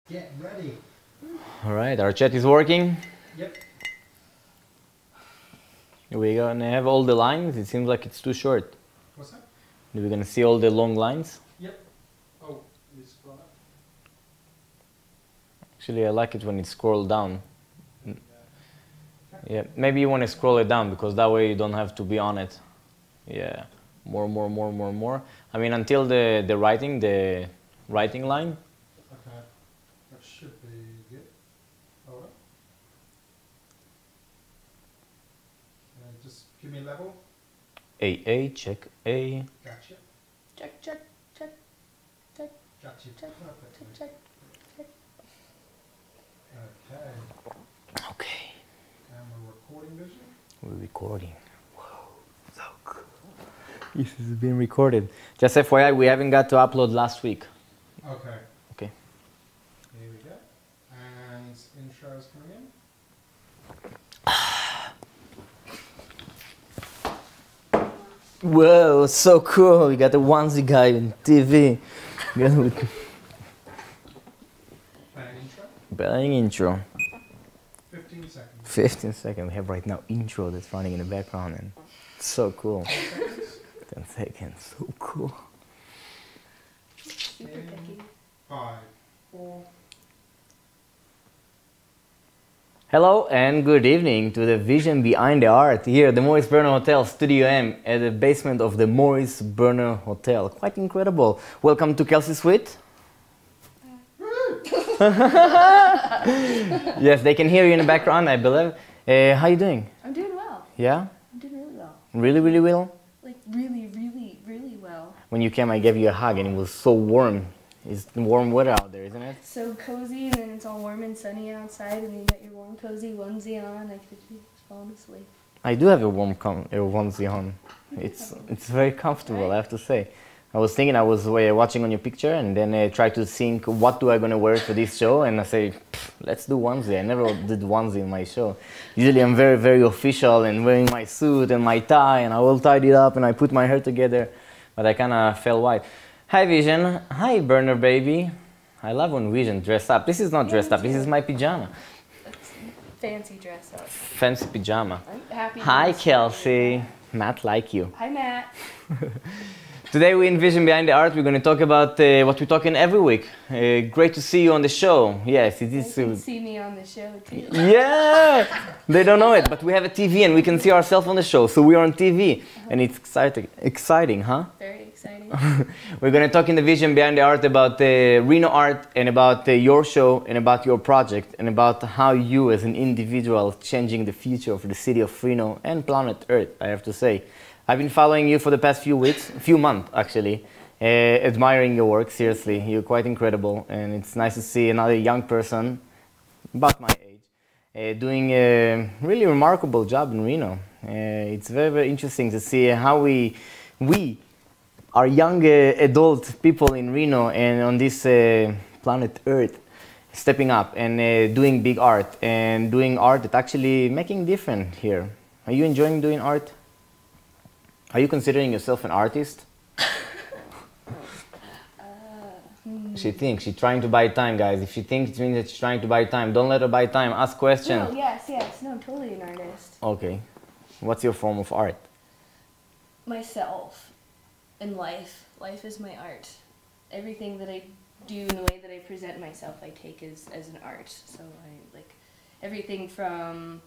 Get ready. All right, our chat is working. Yep. We're gonna have all the lines. It seems like it's too short. What's that? We're gonna see all the long lines. Yep. Oh, you scroll up. Actually, I like it when it's scrolled down. Yeah, maybe you want to scroll it down because that way you don't have to be on it. Yeah, more. I mean, until the writing line. Okay, that should be good. Hold up. Just give me level. A, check A. Gotcha. Check. Gotcha. Perfectly. Check. Okay. Okay. And we're recording vision. We're recording. Whoa, so cool. This has been recorded. Just FYI, we haven't got to upload last week. Okay. Okay. Here we go. And intro's coming in. Whoa, so cool. We got the onesie guy on TV. Playing intro. Playing intro. 15 seconds. 15 seconds. We have right now intro that's running in the background and it's so cool. 10 seconds. 10 seconds. So cool. Super picky. 5, 4. Hello and good evening to the vision behind the art here at the Maurice Berner Hotel Studio M at the basement of the Maurice Berner Hotel. Quite incredible. Welcome to Kelsey's Suite. Yes, they can hear you in the background, I believe. How you doing? I'm doing well. Yeah? I'm doing really well. Really well? Like really well. When you came, I gave you a hug and it was so warm. It's warm weather out there, isn't it? So cozy, and then it's all warm and sunny outside, and then you got your warm cozy onesie on. I could be falling asleep. I do have a warm onesie on. It's very comfortable, Right. I have to say. I was thinking, I was watching on your picture and then I tried to think what do I gonna wear for this show, and I say, let's do onesie. I never did onesie in my show. Usually I'm very official and wearing my suit and my tie and I all tied it up and I put my hair together, but I kinda fell wide. Hi Vision, hi Burner baby. I love when Vision dress up. This is not dressed up, this is my pajama. That's fancy dress up. Fancy pajama. I'm happy. Hi Kelsey, Matt like you. Hi Matt. Today we in Vision Behind the Art, we're going to talk about what we're talking every week. Great to see you on the show. Yes, it is. You can see me on the show too. Yeah, they don't know it, but we have a TV and we can see ourselves on the show. So we're on TV and it's exciting, huh? Very exciting. We're going to talk in the Vision Behind the Art about Reno art and about your show and about your project and about how you as an individual changing the future of the city of Reno and planet Earth, I have to say. I've been following you for the past few months actually, admiring your work, seriously. You're quite incredible and it's nice to see another young person, about my age, doing a really remarkable job in Reno. It's very interesting to see how we are young adult people in Reno and on this planet Earth stepping up and doing big art and doing art that actually making difference here. Are you enjoying doing art? Are you considering yourself an artist? She thinks she's trying to buy time, guys. If she thinks it means that she's trying to buy time, don't let her buy time. Ask questions. No, yes. No, I'm totally an artist. Okay. What's your form of art? Myself and life. Life is my art. Everything that I do and the way that I present myself, I take as an art. So I like everything from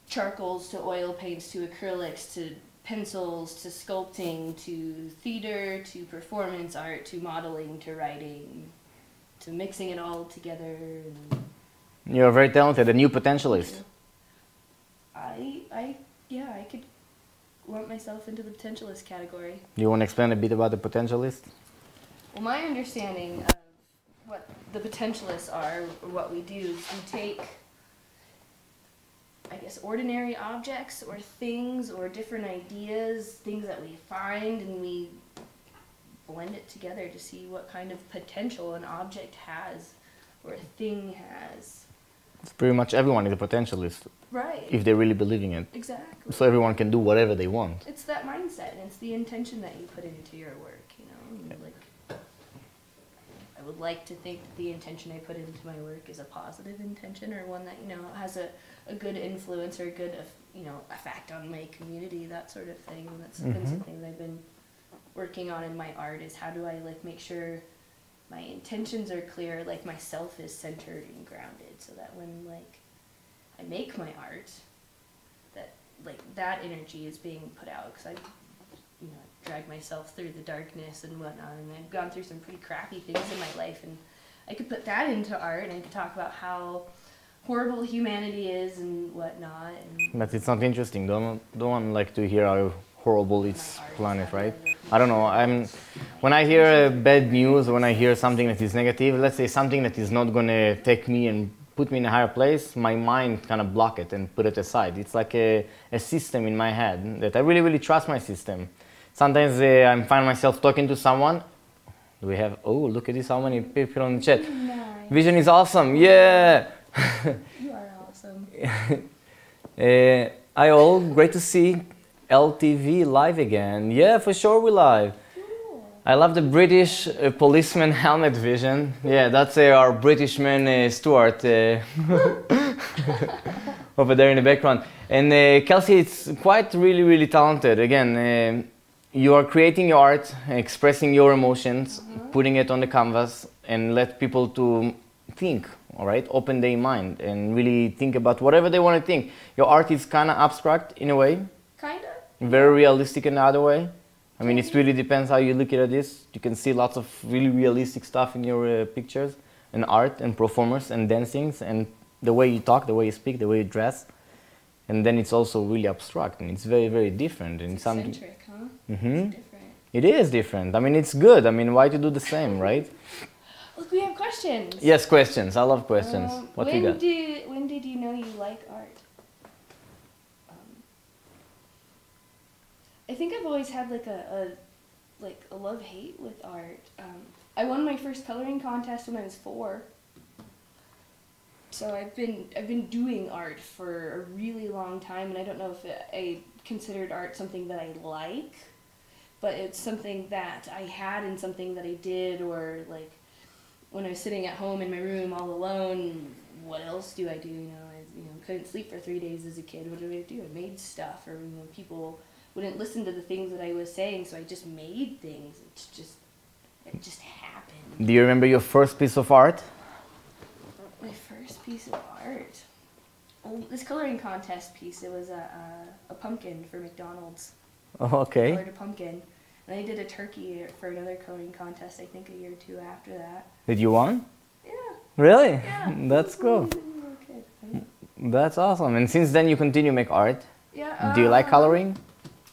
charcoals to oil paints to acrylics to pencils to sculpting to theater to performance art to modeling to writing to mixing it all together. You're very talented, a new potentialist. I could lump myself into the potentialist category. You want to explain a bit about the potentialist? Well, my understanding of what the potentialists are, or what we do, is we take, I guess, ordinary objects or things or different ideas, things that we find, and we blend it together to see what kind of potential an object has or a thing has. It's pretty much everyone is a potentialist. Right. If they really believe in it. Exactly. So everyone can do whatever they want. It's that mindset, and it's the intention that you put into your work, you know? And like, I would like to think that the intention I put into my work is a positive intention, or one that, you know, has a good influence or a good, you know, effect on my community, that sort of thing. And that's been something that I've been working on in my art, is how do I like make sure my intentions are clear, like myself is centered and grounded, so that when like I make my art, that like that energy is being put out, because I, you know, drag myself through the darkness and whatnot, and I've gone through some pretty crappy things in my life, and I could put that into art, and I could talk about how horrible humanity is and whatnot. And But it's not interesting. Don't one like to hear how horrible it's art, planet, right? really I don't know. When I hear bad news, when I hear something that is negative, let's say something that is not gonna take me and put me in a higher place, my mind kind of block it and put it aside. It's like a system in my head that I really, really trust my system. Sometimes I find myself talking to someone. Do we have, oh, look at this, how many people on the chat. nice. Vision is awesome, yeah! You are awesome. Hi all, great to see LTV live again. Yeah, for sure we're live. Cool. I love the British policeman helmet vision. Yeah, that's our British man Stuart over there in the background. And Kelsey, it's quite really talented. Again, you are creating your art, expressing your emotions, putting it on the canvas, and let people to think, all right? Open their mind and really think about whatever they want to think. Your art is kind of abstract in a way. Kinda. Very realistic in another way. I mean, it really depends how you look at this. You can see lots of really realistic stuff in your pictures and art and performers and dancings and the way you talk, the way you speak, the way you dress. And then it's also really abstract and it's very different. And It's eccentric, huh? It's different. It is different. I mean, it's good. I mean, why to do the same, right? Look, we have questions. Yes, questions. I love questions. What we got? When did you know you like art? I think I've always had like a love-hate with art. I won my first coloring contest when I was 4. So I've been doing art for a really long time, and I don't know if I considered art something that I like, but it's something that I had and something that I did, or like when I was sitting at home in my room all alone, what else do I do? You know, I couldn't sleep for 3 days as a kid. What did I do? I made stuff, or people wouldn't listen to the things that I was saying, so I just made things. It just happened. Do you remember your first piece of art? My first piece of art? Oh, this coloring contest piece, it was a pumpkin for McDonald's. Oh, okay. I colored a pumpkin. And I did a turkey for another coloring contest, I think a year or 2 after that. Did you win? Yeah. Really? Yeah. That's cool. When I was a little kid, right? That's awesome. And since then you continue to make art? Yeah. Do you like coloring?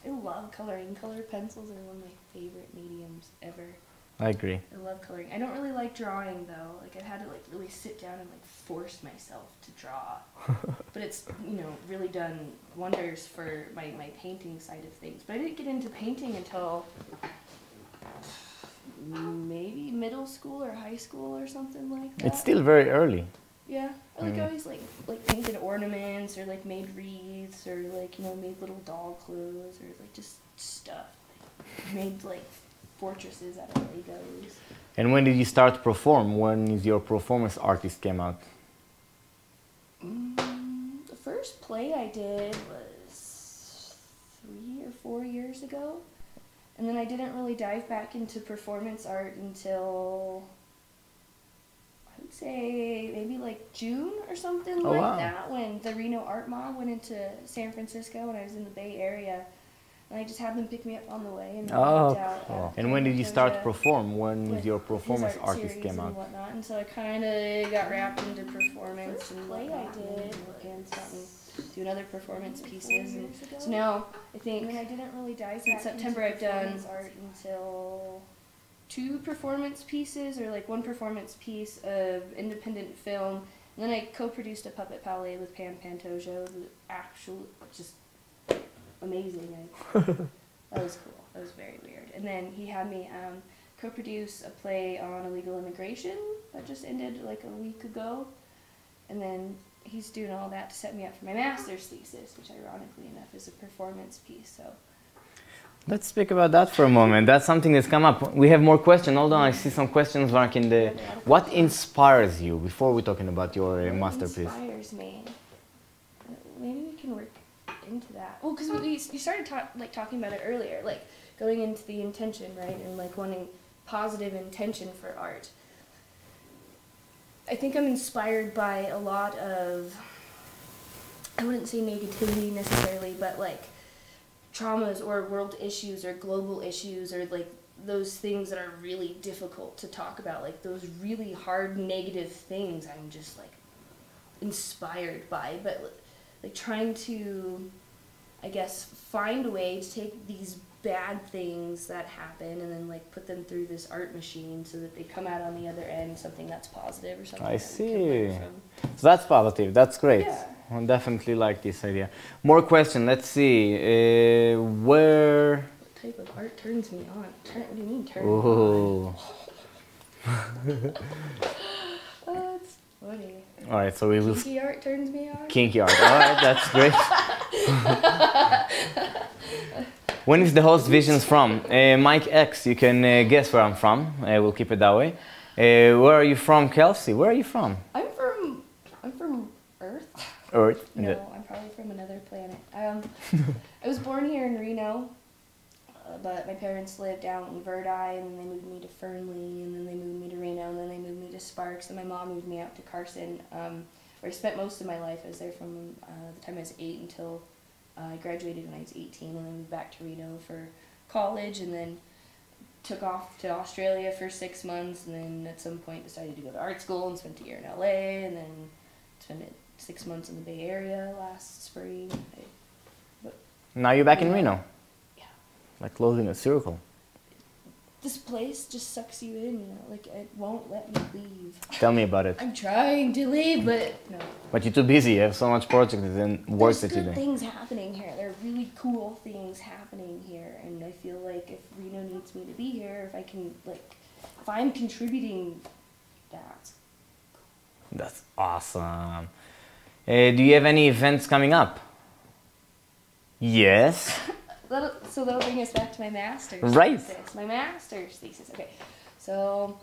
I love coloring. Colored pencils are one of my favorite mediums ever. I agree. I love coloring. I don't really like drawing though. Like I've had to like really sit down and like force myself to draw. But it's, really done wonders for my painting side of things. But I didn't get into painting until maybe middle school or high school or something like that. It's still very early. Yeah. I always like painted ornaments, or like made wreaths, or like, made little doll clothes, or like just stuff. Made like fortresses out of Legos. And when did you start to perform? When is your performance artist came out? The first play I did was 3 or 4 years ago. And then I didn't really dive back into performance art until, I would say, maybe like June or something that, when the Reno Art Mob went into San Francisco when I was in the Bay Area. And I just had them pick me up on the way. And cool. And when did you start to perform? When is your performance artist came out? And whatnot. And so I kind of got wrapped into performance and play I did, and starting do another performance pieces. And so now I think I didn't really dive since September I've done art until 2 performance pieces, or like 1 performance piece of independent film. And then I co-produced a puppet ballet with Pam Pantoja. Just amazing. That was cool. That was very weird. And then he had me co-produce a play on illegal immigration that just ended like a week ago. And then he's doing all that to set me up for my master's thesis, which ironically enough is a performance piece. So Let's speak about that for a moment. That's something that's come up. We have more questions. Hold on, I see some questions, Mark, in the... What inspires you, before we're talking about your masterpiece? What inspires me? Maybe we can work into that. Well, because you started talking about it earlier, like going into the intention, right? And like wanting positive intention for art. I think I'm inspired by a lot of, I wouldn't say negativity necessarily, but like traumas or world issues or global issues or like those things that are really difficult to talk about, like those really hard negative things I'm just like inspired by, but like trying to, I guess, find a way to take these bad things that happen and then like put them through this art machine so that they come out on the other end something that's positive or something. I that we can learn see. from. So that's positive. That's great. Yeah. I definitely like this idea. More question. Let's see. Where? What type of art turns me on? What do you mean turn me Oh. on? That's funny. All right. So we will. Kinky art turns me on? Kinky art. All right. That's great. When is the host visions from? Mike X. You can guess where I'm from. We'll keep it that way. Where are you from, Kelsey? Where are you from? I'm from Earth. Earth. No, I'm probably from another planet. I was born here in Reno, but my parents lived out in Verdi, and then they moved me to Fernley, and then they moved me to Reno, and then they moved me to Sparks, and my mom moved me out to Carson, where I spent most of my life. I was there from the time I was 8 until I graduated when I was 18, and then moved back to Reno for college, and then took off to Australia for 6 months, and then at some point decided to go to art school and spent a year in LA, and then spent 6 months in the Bay Area last spring. Now you're back in Reno. Yeah. Like closing a circle. This place just sucks you in, you know, like it won't let me leave. Tell me about it. I'm trying to leave, but no. But you're too busy. You have so much projects and work that you There's good do. things happening here. There are really cool things happening here, and I feel like if Reno needs me to be here, if I can, like, if I'm contributing, that's That's awesome. Do you have any events coming up? Yes. So that'll bring us back to my master's Right. thesis. My master's thesis. Okay. So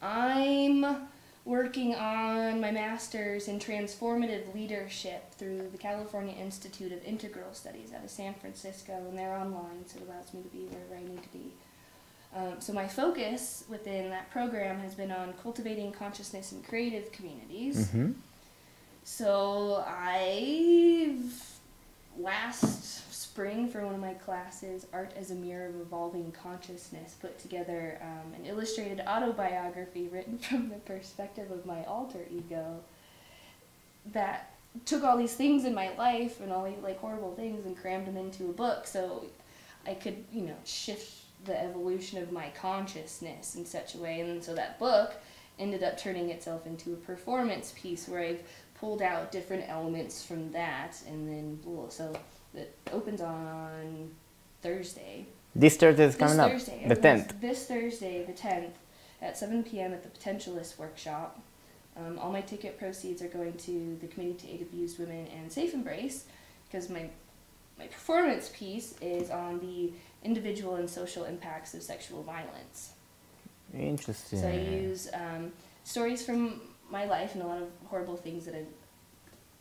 I'm working on my master's in transformative leadership through the California Institute of Integral Studies out of San Francisco, and they're online, so it allows me to be wherever I need to be. So my focus within that program has been on cultivating consciousness in creative communities. Mm-hmm. So I've last spring for one of my classes, Art as a Mirror of Evolving Consciousness, put together an illustrated autobiography written from the perspective of my alter ego that took all these things in my life and all these like horrible things and crammed them into a book so I could, you know, shift the evolution of my consciousness in such a way. And so that book ended up turning itself into a performance piece where I've pulled out different elements from that, and then so it opens on Thursday. This Thursday is coming up. Thursday, The 10th. This Thursday, the 10th, at 7 p.m. at the Potentialist Workshop. All my ticket proceeds are going to the Committee to Aid Abused Women and Safe Embrace, because my performance piece is on the individual and social impacts of sexual violence. Interesting. So I use stories from my life and a lot of horrible things that I've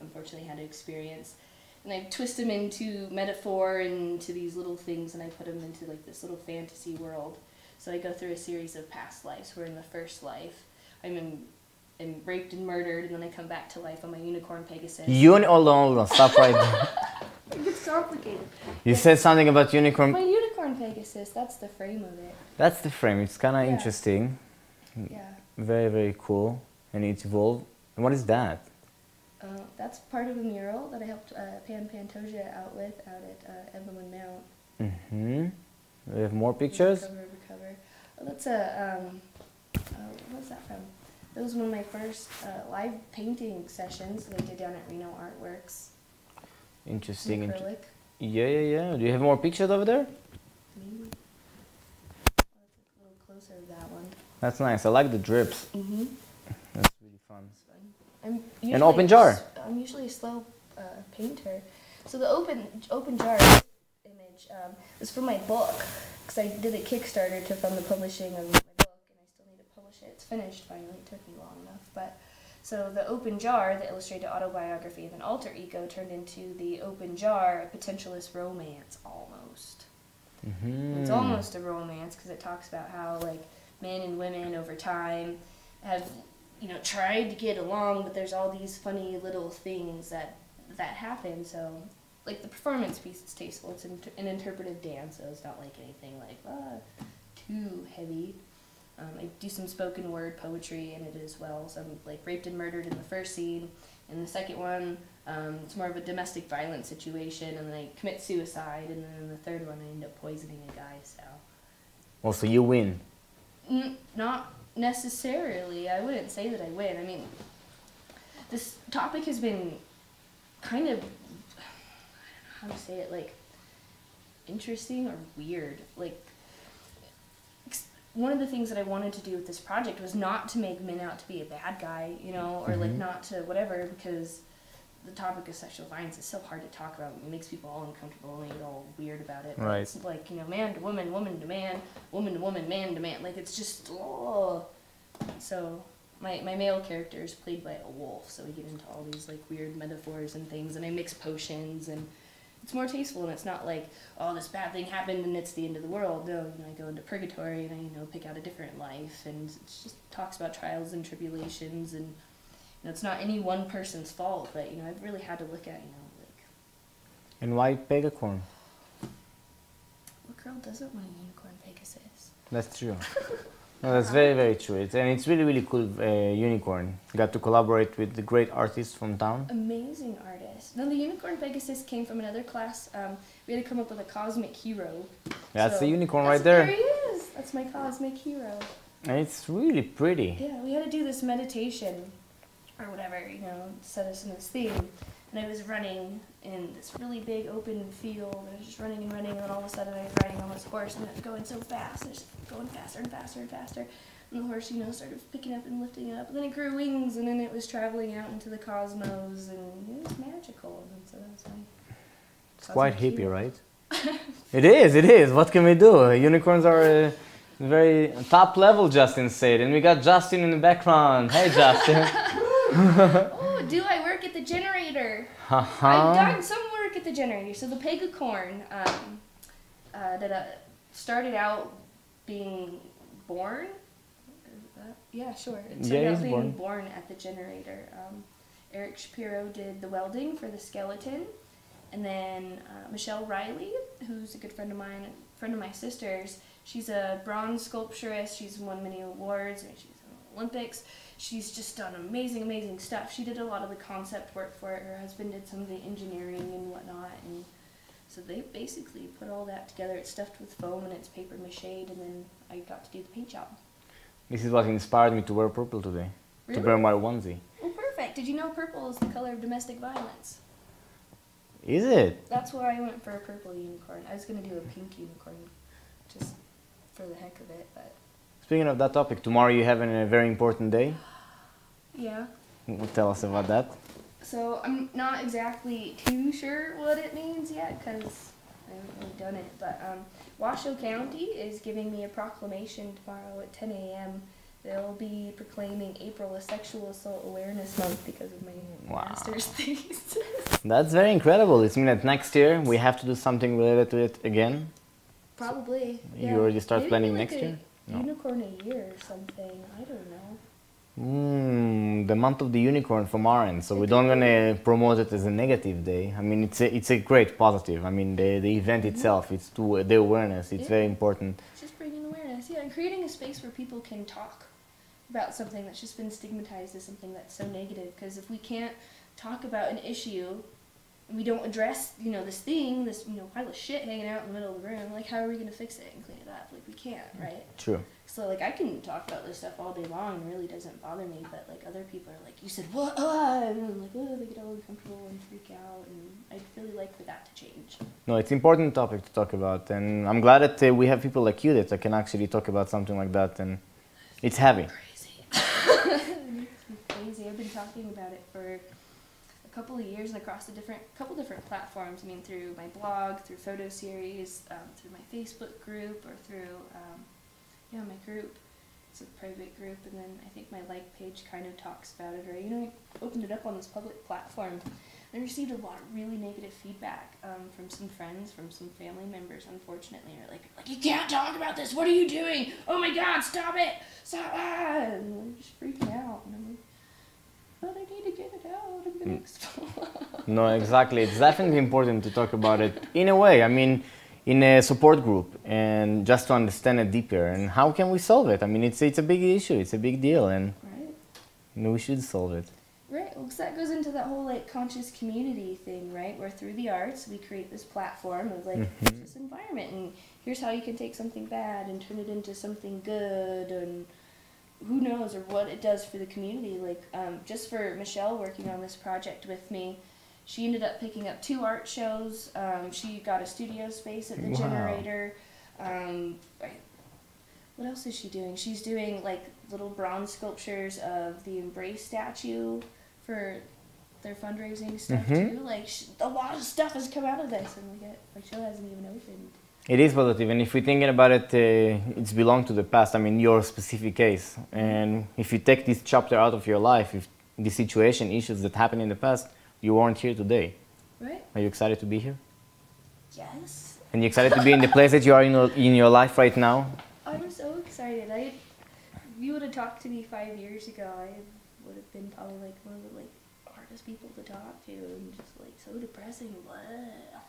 unfortunately had to experience, and I twist them into metaphor and to these little things, and I put them into like this little fantasy world. So I go through a series of past lives where in the first life I'm raped and murdered, and then I come back to life on my unicorn Pegasus. Hold on, stop right there. It gets complicated. You said something about unicorn. My unicorn Pegasus, that's the frame of it. That's the frame. It's kind of Yeah. interesting. Yeah. Very, very cool. And it's evolved. And what is that? That's part of a mural that I helped Pan Pantoja out with out at Evelyn Mount. Mm-hmm. We have more pictures? Cover. Oh, that's a, what's that from? That was one of my first live painting sessions that I did down at Reno Artworks. Interesting. Acrylic. Yeah. Do you have more pictures over there? Maybe. A little closer to that one. That's nice. I like the drips. Mm-hmm. That's really fun. I'm An open jar. I'm usually a slow painter. So the open jar image image. It was for my book, because I did a Kickstarter to fund the publishing of my book, and I still need to publish it. It's finished finally, it took me long enough. But so the open jar, the illustrated autobiography, and then alter ego turned into the open jar, a potentialist romance, almost. Mm-hmm. It's almost a romance, because it talks about how, like, men and women over time have, you know, tried to get along, but there's all these funny little things that happen. So, like, the performance piece is tasteful. It's an interpretive dance, so it's not like anything like too heavy. I do some spoken word poetry in it as well. So I'm like raped and murdered in the first scene. In the second one, it's more of a domestic violence situation, and then I commit suicide. And then in the third one, I end up poisoning a guy. So. Oh, so you win. Not necessarily. I wouldn't say that I win. I mean, this topic has been kind of, I don't know how to say it, like, interesting or weird. Like, one of the things that I wanted to do with this project was not to make men out to be a bad guy, you know, or like not to whatever, because the topic of sexual violence is so hard to talk about. It makes people all uncomfortable and they get all weird about it. Right. It's like, you know, man to woman, woman to man, woman to woman, man to man. Like, it's just, oh. So my male character is played by a wolf, so we get into all these like weird metaphors and things, and I mix potions, and it's more tasteful, and it's not like, oh, this bad thing happened and it's the end of the world. No, you know, I go into purgatory and I, you know, pick out a different life, and it just talks about trials and tribulations, and you know, it's not any one person's fault, but you know, I've really had to look at, you know, like. And why Pegacorn? What girl doesn't want a unicorn Pegasus? That's true. No, that's very, very true. And it's really, really cool unicorn. Got to collaborate with the great artists from town. Amazing artist. No, the unicorn Pegasus came from another class. We had to come up with a cosmic hero. That's So, the unicorn that's- right there. There he is. That's my cosmic hero. And it's really pretty. Yeah, we had to do this meditation or whatever, you know, set us in this theme. And I was running in this really big open field, and I was just running, and then all of a sudden I was riding on this horse, and it was going so fast, and just going faster and faster and faster. And the horse, you know, started picking up and lifting up, and then it grew wings, and then it was traveling out into the cosmos, and it was magical. And so that was my It's quite cosmic hippie, hero. right? It is. What can we do? Unicorns are very top level, Justin said. And we got Justin in the background. Hey, Justin. Oh, do I work at the generator? Haha. I've done some work at the generator. So the Pegacorn that started out being born. Yeah, sure. It started Yeah, out he's being born. at the generator. Eric Shapiro did the welding for the skeleton, and then Michelle Riley, who's a good friend of mine, friend of my sister's. She's a bronze sculpturist. She's won many awards, and she's in the Olympics. She's just done amazing, amazing stuff. She did a lot of the concept work for it. Her husband did some of the engineering and whatnot. And so they basically put all that together. It's stuffed with foam and it's paper mache, and then I got to do the paint job. This is what inspired me to wear purple today. Really? To wear my onesie. Oh, perfect. Did you know purple is the color of domestic violence? Is it? That's why I went for a purple unicorn. I was going to do a pink unicorn just for the heck of it, but... Speaking of that topic, tomorrow you have a very important day. Yeah. Tell us about that. So I'm not exactly too sure what it means yet because I haven't really done it. But Washoe County is giving me a proclamation tomorrow at 10 a.m. They'll be proclaiming April a Sexual Assault Awareness Month because of my Wow. master's thesis. That's very incredible. It means that next year we have to do something related to it again. Probably. You yeah. already start Maybe planning like next a year? No. Unicorn a year or something. I don't know. The month of the unicorn from our end. So we don't gonna promote it as a negative day. I mean, it's a great positive. I mean, the event itself, it's to the awareness. It's very important. It's just bringing awareness, yeah, and creating a space where people can talk about something that's just been stigmatized as something that's so negative. Because if we can't talk about an issue, and we don't address, you know, this thing, this, you know, pile of shit hanging out in the middle of the room, like, how are we gonna fix it and clean it up? Like, we can't, right? True. So, like, I can talk about this stuff all day long, and it really doesn't bother me, but, like, other people are like, you said, what? And I'm like, oh, they get all uncomfortable and freak out, and I'd really like for that to change. No, it's an important topic to talk about, and I'm glad that we have people like you that can actually talk about something like that, and it's heavy. Crazy. It makes me crazy. I've been talking about it for a couple of years and across a couple different platforms. I mean, through my blog, through photo series, through my Facebook group, or through my group. It's a private group, and then I think my like page kind of talks about it. Or I opened it up on this public platform. I received a lot of really negative feedback from some friends, from some family members, unfortunately. Are like, you can't talk about this. What are you doing? Oh my God, stop it! Stop! And they're just freaking out. And I'm like, but I need to get it out. I'm gonna explode. No, exactly. It's definitely important to talk about it in a way. I mean, in a support group, and just to understand it deeper. And how can we solve it? I mean, it's a big issue. It's a big deal, and we should solve it. Right, well, 'cause that goes into that whole like conscious community thing, right? Where through the arts we create this platform of like this environment, and here's how you can take something bad and turn it into something good, and who knows, or what it does for the community. Like just for Michelle working on this project with me, she ended up picking up 2 art shows. She got a studio space at the generator. What else is she doing? She's doing like little bronze sculptures of the Embrace statue for their fundraising stuff too. Like a lot of stuff has come out of this, and my show hasn't even opened. It is positive, and if we're thinking about it, it's belonged to the past. I mean, your specific case. And if you take this chapter out of your life, if the situation, issues that happened in the past, you weren't here today. Right. Are you excited to be here? Yes. And you excited to be in the place that you are in your life right now? I'm so excited. If you would have talked to me 5 years ago, I would have been probably like one of the hardest people to talk to, and just like so depressing. Blah.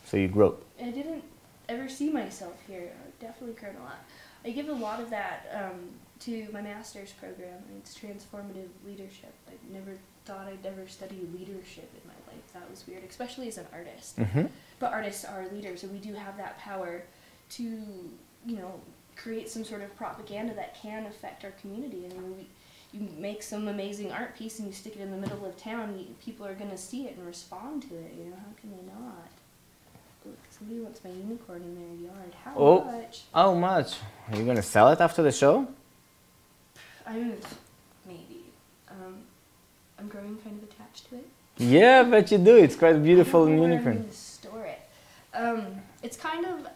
So you grow. I didn't ever see myself here. I've definitely grown a lot. I give a lot of that to my master's program. It's transformative leadership. I never thought I'd ever study leadership in my life. That was weird, especially as an artist. But artists are leaders, and we do have that power to, create some sort of propaganda that can affect our community. I mean, you make some amazing art piece and you stick it in the middle of town, people are going to see it and respond to it. How can they not? Look, somebody wants my unicorn in their yard. How much? How much? Are you going to sell it after the show? Maybe. I'm growing kind of attached to it. Yeah, I bet you do. It's quite beautiful and unicorn. I'm going to store it. It's kind of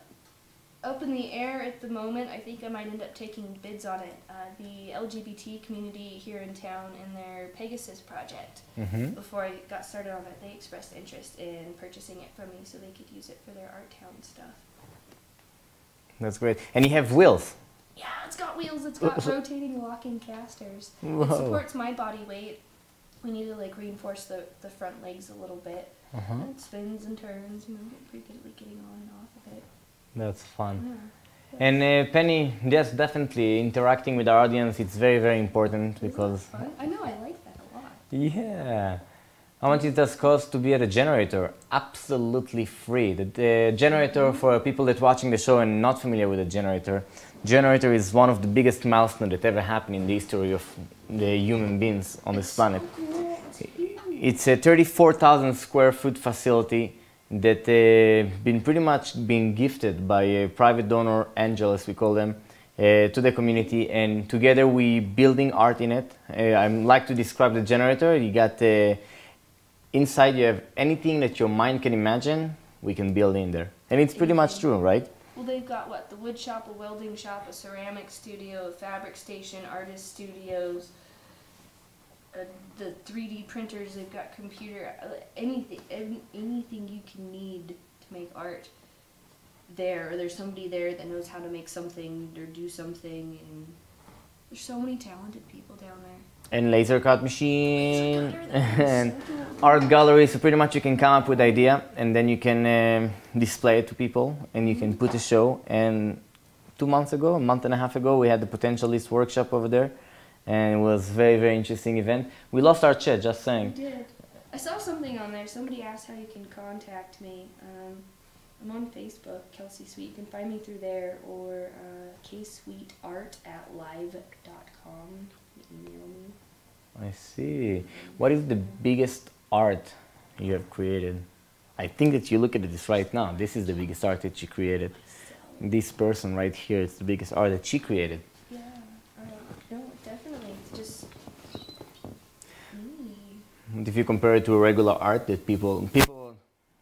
up in the air at the moment. I think I might end up taking bids on it. The LGBT community here in town in their Pegasus project, before I got started on it, they expressed interest in purchasing it from me so they could use it for their art town stuff. That's great. And you have wheels. Yeah, it's got wheels. It's got rotating locking casters. Whoa. It supports my body weight. We need to reinforce the front legs a little bit. And it spins and turns. I'm getting pretty good at getting on and off of it. That's fun. Yeah. And Penny, yes, definitely interacting with our audience, it's very, very important because... I know, I like that a lot. Yeah. How much it does cost to be at a generator? Absolutely free. The generator, for people that are watching the show and not familiar with the generator is one of the biggest milestones that ever happened in the history of the human beings on this planet. So cool. It's a 34,000 square foot facility that pretty much been gifted by a private donor, angel as we call them, to the community, and together we building art in it. I like to describe the generator. You got inside, you have anything that your mind can imagine, we can build in there. And it's pretty much true, right? Well, they've got the wood shop, a welding shop, a ceramic studio, a fabric station, artist studios, the 3D printers. They've got computer, anything you can need to make art there. Or there's somebody there that knows how to make something or do something, and there's so many talented people down there. And laser cut machine and art gallery. So pretty much you can come up with idea and then you can display it to people and you can put a show. And 2 months ago, a month and a half ago, we had the Potentialist workshop over there. And it was a very, very interesting event. We lost our chat, just saying. We did. I saw something on there. Somebody asked how you can contact me. I'm on Facebook, Kelsey Sweet. You can find me through there, or ksweetart@live.com. Email me. I see. What is the biggest art you have created? I think that you look at this right now. This is the biggest art that you created. This person right here is the biggest art that she created. Yeah, no, definitely. It's just me. if you compare it to a regular art, that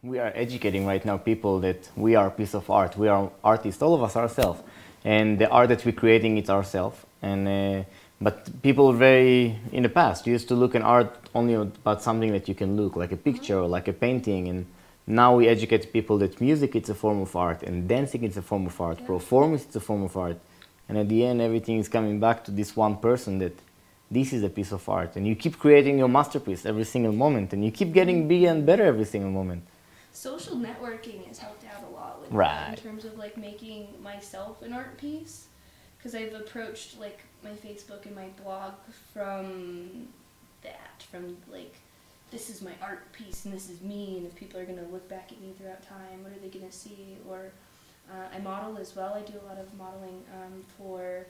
we are educating right now people that we are a piece of art. We are artists, all of us ourselves, and the art that we're creating is ourselves. And but people in the past used to look at art only about something that you can look, like a picture or like a painting. And now we educate people that music is a form of art, and dancing is a form of art, performance is a form of art. And at the end, everything is coming back to this one person that this is a piece of art. And you keep creating your masterpiece every single moment, and you keep getting bigger and better every single moment. Social networking has helped out a lot with Right. that in terms of like making myself an art piece. Because I've approached like my Facebook and my blog from like, this is my art piece and this is me, and if people are going to look back at me throughout time, what are they going to see? Or I model as well. I do a lot of modeling for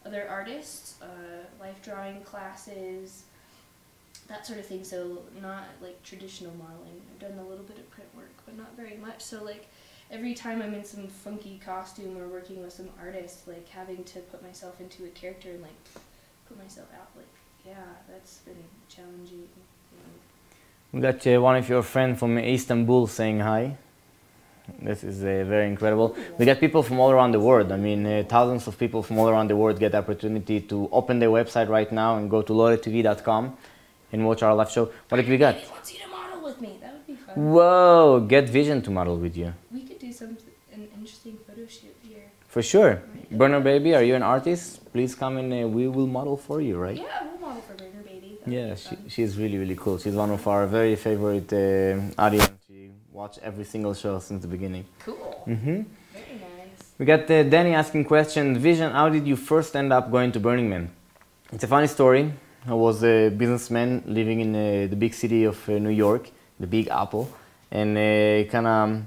other artists, life drawing classes, that sort of thing. So not like traditional modeling. I've done a little bit of print work, but not very much. So like every time I'm in some funky costume or working with some artist, like having to put myself into a character and like put myself out, like, yeah, that's been challenging. We got one of your friends from Istanbul saying hi. This is very incredible. We got people from all around the world. I mean, thousands of people from all around the world get the opportunity to open their website right now and go to LoadedTV.com and watch our live show. What did we got? He wants you to model with me. That would be fun. Whoa! Get Vision to model with you. We could do an interesting photo shoot here. For sure. Burner Baby, are you an artist? Please come and we will model for you, right? Yeah, we'll model for Burner Baby. That Yeah, would be fun. she's really, really cool. She's one of our very favorite audience. She watched every single show since the beginning. Cool. Mm-hmm. Very nice. We got Danny asking question. Vision, how did you first end up going to Burning Man? It's a funny story. I was a businessman living in the big city of New York, the Big Apple, and kind of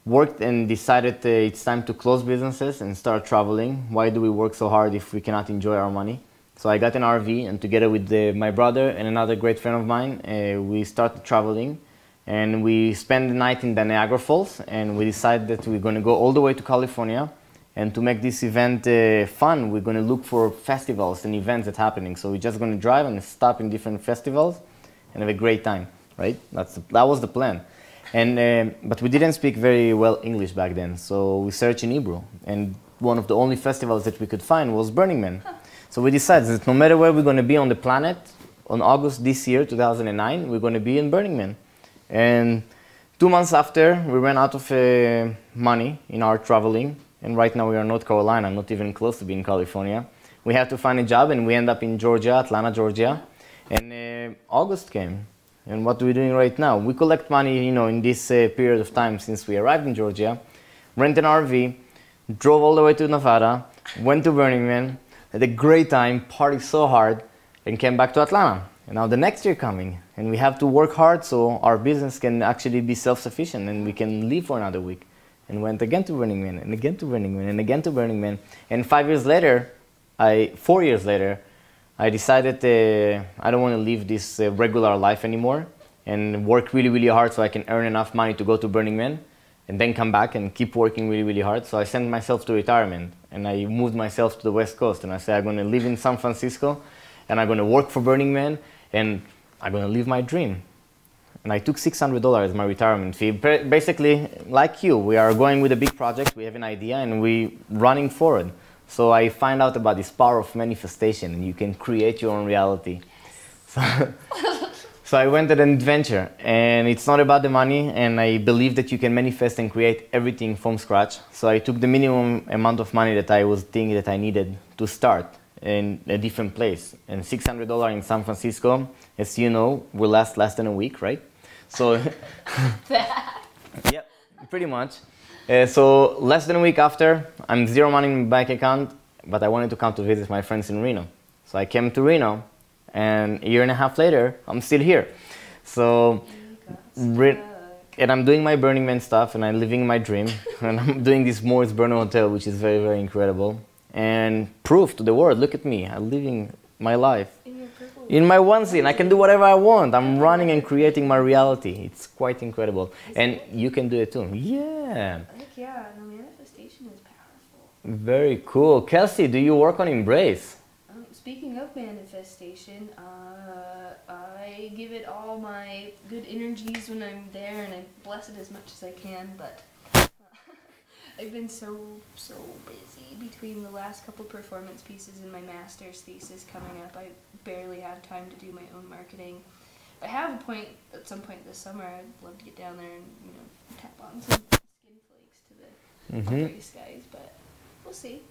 worked and decided it's time to close businesses and start traveling. Why do we work so hard if we cannot enjoy our money? So I got an RV, and together with my brother and another great friend of mine, we started traveling, and we spent the night in the Niagara Falls, and we decided that we're going to go all the way to California. And to make this event fun, we're going to look for festivals and events that's happening. So we're just going to drive and stop in different festivals and have a great time, right? That was the plan. And but we didn't speak very well English back then, so we searched in Hebrew. And one of the only festivals that we could find was Burning Man. So we decided that no matter where we're going to be on the planet, on August this year, 2009, we're going to be in Burning Man. And 2 months after, we ran out of money in our traveling. And right now we are in North Carolina, not even close to being California. We had to find a job, and we end up in Georgia, Atlanta, Georgia. And August came. And what are we doing right now? We collect money, you know, in this period of time since we arrived in Georgia, rent an RV, drove all the way to Nevada, went to Burning Man, had a great time, partied so hard, and came back to Atlanta. And now the next year coming, and we have to work hard so our business can actually be self-sufficient and we can live for another week. And went again to Burning Man, and again to Burning Man, and again to Burning Man. And 4 years later, I decided I don't want to live this regular life anymore and work really, really hard so I can earn enough money to go to Burning Man and then come back and keep working really, really hard. So I sent myself to retirement, and I moved myself to the West Coast, and I said I'm going to live in San Francisco, and I'm going to work for Burning Man, and I'm going to live my dream. And I took $600 as my retirement fee. Basically, like you, we are going with a big project, we have an idea, and we're running forward. So I find out about this power of manifestation, and you can create your own reality. So I went on an adventure, and it's not about the money, and I believe that you can manifest and create everything from scratch. So I took the minimum amount of money that I was thinking that I needed to start in a different place. And $600 in San Francisco, as you know, will last less than a week, right? So, yeah, pretty much. So less than a week after, I'm zero money in my bank account, but I wanted to come to visit my friends in Reno. So I came to Reno, and a year and a half later, I'm still here. So, and I'm doing my Burning Man stuff, and I'm living my dream, and I'm doing this Morris Burner Hotel, which is very, very incredible. And proof to the world, look at me, I'm living my life. In my onesie, and I can do whatever I want. I'm running and creating my reality. It's quite incredible. And you can do it too. Yeah. Like, yeah, the manifestation is powerful. Very cool. Kelsey, do you work on Embrace? Speaking of manifestation, I I give it all my good energies when I'm there, and I bless it as much as I can, but I've been so busy between the last couple performance pieces and my master's thesis coming up. I barely have time to do my own marketing. If I have a point at some point this summer, I'd love to get down there and, you know, tap on some skin flakes to the gray skies, but we'll see.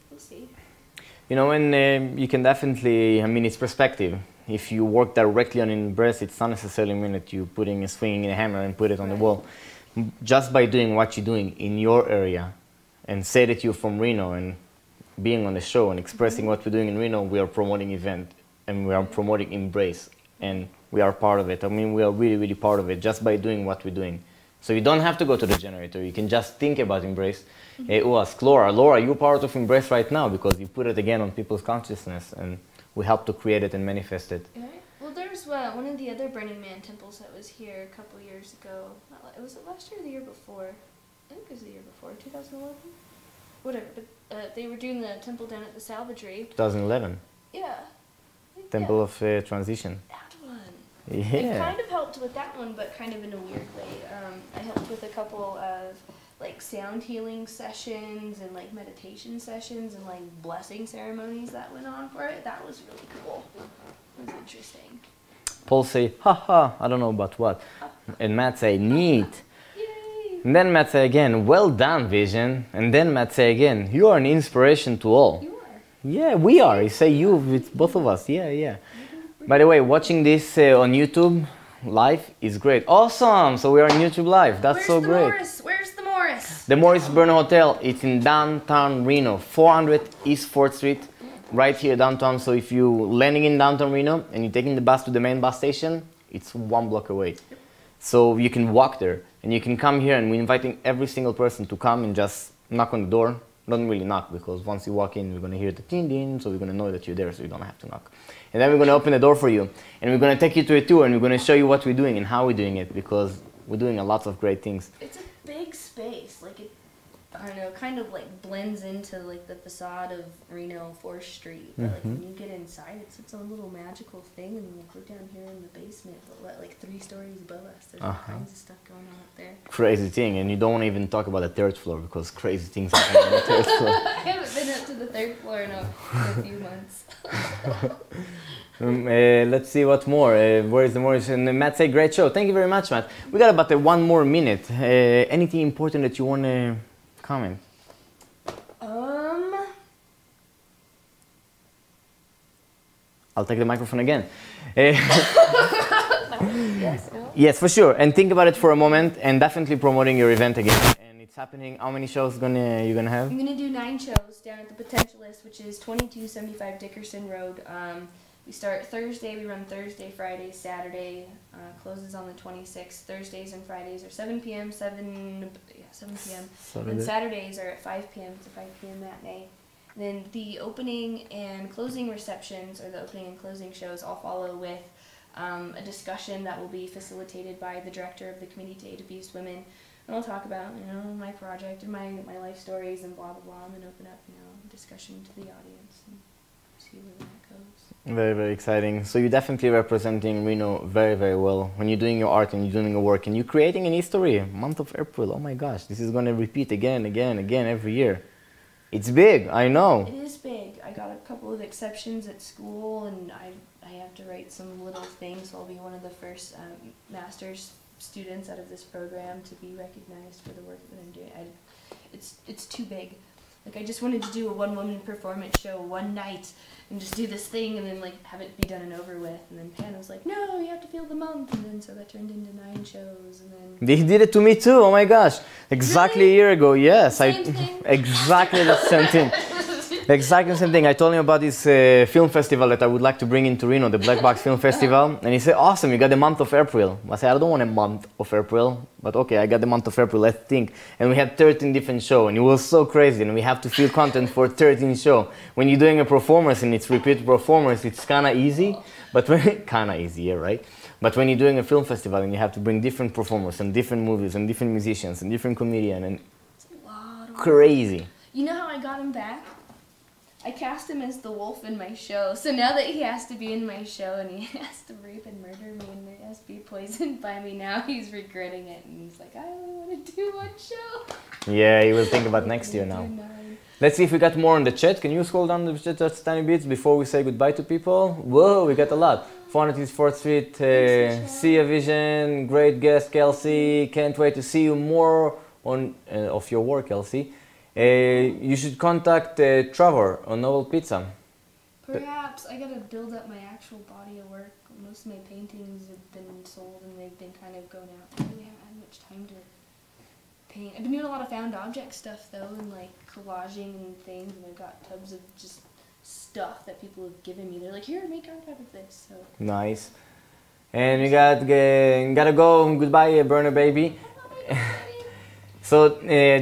You know, and you can definitely, I mean, it's perspective. If you work directly on Embrace, it's not necessarily mean that you're putting a swinging a hammer and put it on the wall. Just by doing what you're doing in your area, and say that you're from Reno and being on the show and expressing what we're doing in Reno, we are promoting event and we are promoting Embrace, and we are part of it. I mean, we are really part of it just by doing what we're doing. So you don't have to go to the generator. You can just think about Embrace. Ask Laura. Laura, you're part of Embrace right now because you put it again on people's consciousness, and we help to create it and manifest it. Right. Well, there's one of the other Burning Man temples that was here a couple years ago. Was it last year or the year before? I think it was the year before, 2011? Whatever, but they were doing the temple down at the salvagery. 2011. Yeah. Temple of Transition. That one. Yeah. I kind of helped with that one, but kind of in a weird way. I helped with a couple of like sound healing sessions and like meditation sessions and like blessing ceremonies that went on for it. That was really cool. It was interesting. Paul say, haha, I don't know about what. And Matt say, neat. And then Matt say again, well done, Vision. And then Matt say again, you are an inspiration to all. You are. Yeah, we are. You say you, it's both of us. Yeah. By the way, watching this on YouTube live is great. Awesome. So we are on YouTube live. That's so great. Morris? Where's the Morris? The Morris Burner Hotel. It's in downtown Reno, 400 East 4th Street, right here downtown. So if you're landing in downtown Reno and you're taking the bus to the main bus station, it's 1 block away. So you can walk there. And you can come here, and we're inviting every single person to come and just knock on the door. Don't really knock, because once you walk in, we're going to hear the ding-ding, so we're going to know that you're there, so you don't have to knock. And then we're going to open the door for you, and we're going to take you to a tour, and we're going to show you what we're doing and how we're doing it, because we're doing a lot of great things. It's a big space. Like it, I don't know, kind of like blends into like the facade of Reno 4th Street. But like when you get inside, it's its own little magical thing. And like we're down here in the basement, but like 3 stories above us. There's all kinds of stuff going on up there. Crazy thing, and you don't even talk about the 3rd floor because crazy things happen on the 3rd floor. I haven't been up to the 3rd floor in a few months. Let's see what more. Where is the Morris? And Matt say, great show. Thank you very much, Matt. We got about 1 more minute. Anything important that you want to comment? I'll take the microphone again. Yes, no? Yes, for sure. And think about it for a moment, and definitely promoting your event again. And it's happening. How many shows you gonna have? I'm gonna do 9 shows down at the Potentialist, which is 2275 Dickerson Road. We start Thursday. We run Thursday, Friday, Saturday. Closes on the 26th. Thursdays and Fridays are 7 p.m. 7 p.m. And Saturdays are at 5 p.m. It's a 5 p.m. matinee. And then the opening and closing receptions, or the opening and closing shows, all follow with a discussion that will be facilitated by the director of the Committee to Aid Abused Women. And I'll talk about, my project and my life stories and blah, blah, blah, and then open up, discussion to the audience and see where that goes. Very, very exciting. So you're definitely representing Reno very, very well when you're doing your art and you're doing your work and you're creating an history. Month of April, oh my gosh, this is going to repeat again every year. It's big, I know. It is big. I got a couple of exceptions at school, and I have to write some little things, so I'll be one of the first master's students out of this program to be recognized for the work that I'm doing. It's too big. Like, I just wanted to do a one-woman performance show one night and just do this thing and then, like, have it be done and over with. And then Pan was like, no, you have to feel the month. And then so that turned into 9 shows. And then They did it to me too, oh my gosh. Exactly Really? a year ago, yes. Same thing? Exactly the same thing. Exactly the same thing. I told him about this film festival that I would like to bring into Reno, the Black Box Film Festival. And he said, awesome, you got the month of April. I said, I don't want a month of April, but okay, I got the month of April, let's think. And we had 13 different shows, and it was so crazy, and we have to fill content for 13 shows. When you're doing a performance and it's repeat performance, it's kind of easy, but kind of easy, yeah, right? But when you're doing a film festival and you have to bring different performers and different movies and different musicians and different comedians, and it's a lot of crazy. You know how I got him back? I cast him as the wolf in my show, so now that he has to be in my show and he has to rape and murder me in poisoned by me now. He's regretting it, and he's like, I only want to do one show. Yeah, he will think about next year now. Let's see if we got more on the chat. Can you scroll down the chat just a tiny bit before we say goodbye to people? Whoa, we got a lot. 404th Street, see a vision, great guest, Kelsey. Can't wait to see you more on of your work, Kelsey. You should contact Trevor on Novel Pizza. Perhaps. I gotta build up my actual body of work. Most of my paintings have been sold and they've been kind of going out. I really haven't had much time to paint. I've been doing a lot of found object stuff though, and like collaging and things, and I've got tubs of just stuff that people have given me. They're like, here, make art out of this. So. Nice. And we gotta go. Goodbye, Burner Baby. So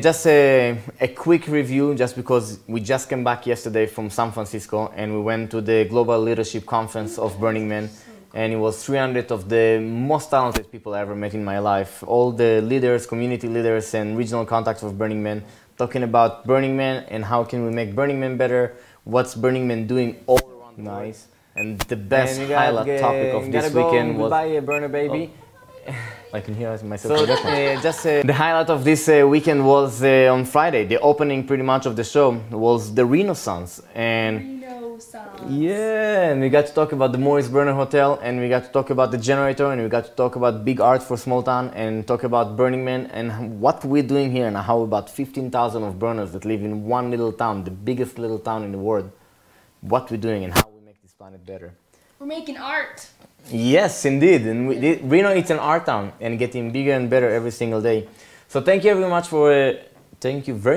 just a quick review, just because we just came back yesterday from San Francisco and we went to the Global Leadership Conference of Burning Man, and it was 300 of the most talented people I ever met in my life. All the leaders, community leaders and regional contacts of Burning Man, talking about Burning Man and how can we make Burning Man better, what's Burning Man doing all around the world. Nice. And the best highlight topic of this weekend was... Goodbye, Burner Baby. I can hear myself. So, the highlight of this weekend was on Friday. The opening, pretty much, of the show was the Renaissance, and yeah, and we got to talk about the Morris Burner Hotel, and we got to talk about the generator, and we got to talk about big art for small town, and talk about Burning Man and what we're doing here, and how about 15,000 of burners that live in one little town, the biggest little town in the world. What we're doing and how we make this planet better. We're making art. Yes, indeed. And Reno is an art town and getting bigger and better every single day. So thank you very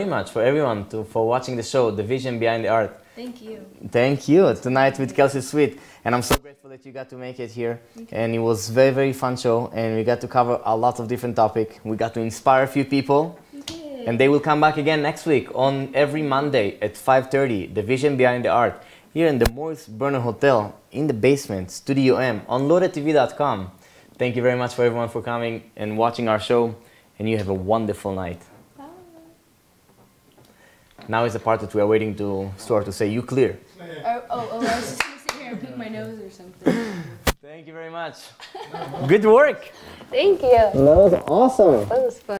much for everyone for watching the show, The Vision Behind the Art. Thank you. Thank you. Tonight with Kelsey Sweet, and I'm so grateful that you got to make it here. And it was very, very fun show, and we got to cover a lot of different topics. We got to inspire a few people, and they will come back again next week on every Monday at 5:30. The Vision Behind the Art. Here in the Morris Burner Hotel, in the basement, Studio M, on LoadedTV.com. Thank you very much for everyone for coming and watching our show, and you have a wonderful night. Bye. Now is the part that we are waiting to Stuart to say, you clear. I was just going to sit here and pick my nose or something. Thank you very much. Good work. Thank you. That was awesome. That was fun.